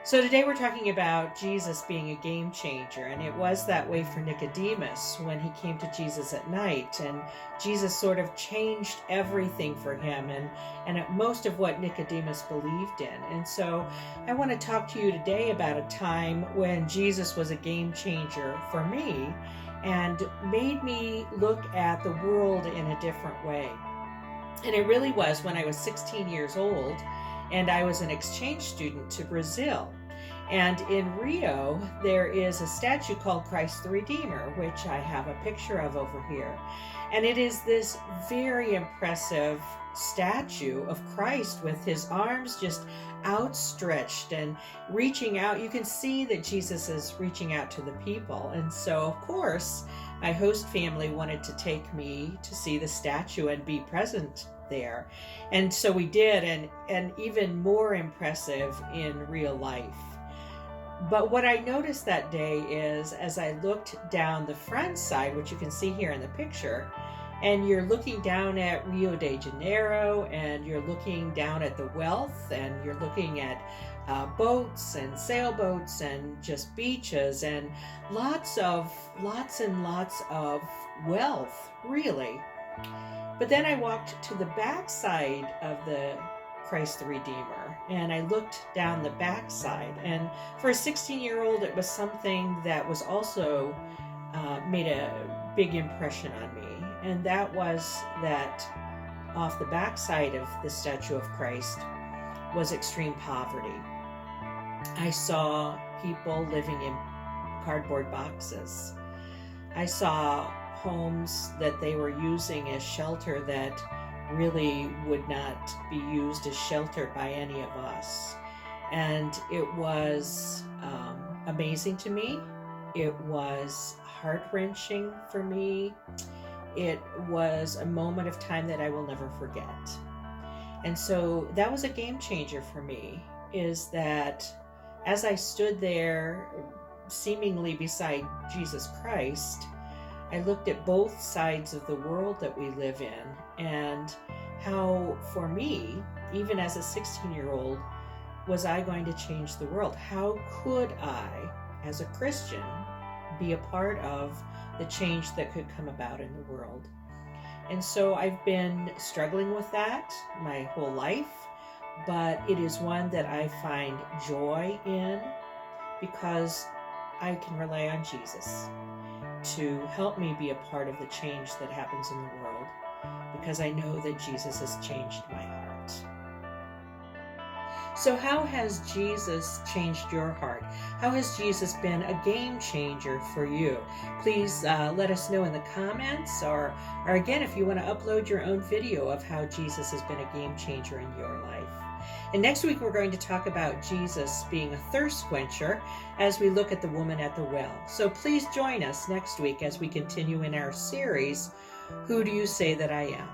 So today we're talking about Jesus being a game changer, and it was that way for Nicodemus when he came to Jesus at night, and Jesus sort of changed everything for him and most of what Nicodemus believed in. And so I want to talk to you today about a time when Jesus was a game changer for me and made me look at the world in a different way. And it really was when I was 16 years old and I was an exchange student to Brazil. And in Rio, there is a statue called Christ the Redeemer, which I have a picture of over here. And it is this very impressive statue of Christ with his arms just outstretched and reaching out. You can see that Jesus is reaching out to the people. And so, of course, my host family wanted to take me to see the statue and be present there. And so we did, and even more impressive in real life. But what I noticed that day is, as I looked down the front side, which you can see here in the picture, and you're looking down at Rio de Janeiro, and you're looking down at the wealth, and you're looking at boats and sailboats and just beaches and lots and lots of wealth, really. But then I walked to the back side of the Christ the Redeemer, and I looked down the backside, and for a 16-year-old it was something that was also made a big impression on me, and that was that off the backside of the statue of Christ was extreme poverty. I saw people living in cardboard boxes. I saw homes that they were using as shelter that really would not be used as shelter by any of us. And it was amazing to me. It was heart-wrenching for me. It was a moment of time that I will never forget. And so that was a game changer for me, is that as I stood there seemingly beside Jesus Christ, I looked at both sides of the world that we live in, and how, for me, even as a 16-year-old, was I going to change the world? How could I, as a Christian, be a part of the change that could come about in the world? And so I've been struggling with that my whole life, but it is one that I find joy in because I can rely on Jesus to help me be a part of the change that happens in the world, because I know that Jesus has changed my heart. So how has Jesus changed your heart? How has Jesus been a game changer for you? Please let us know in the comments, or again, if you want to upload your own video of how Jesus has been a game changer in your life. And next week, we're going to talk about Jesus being a thirst quencher as we look at the woman at the well. So please join us next week as we continue in our series, Who Do You Say That I Am?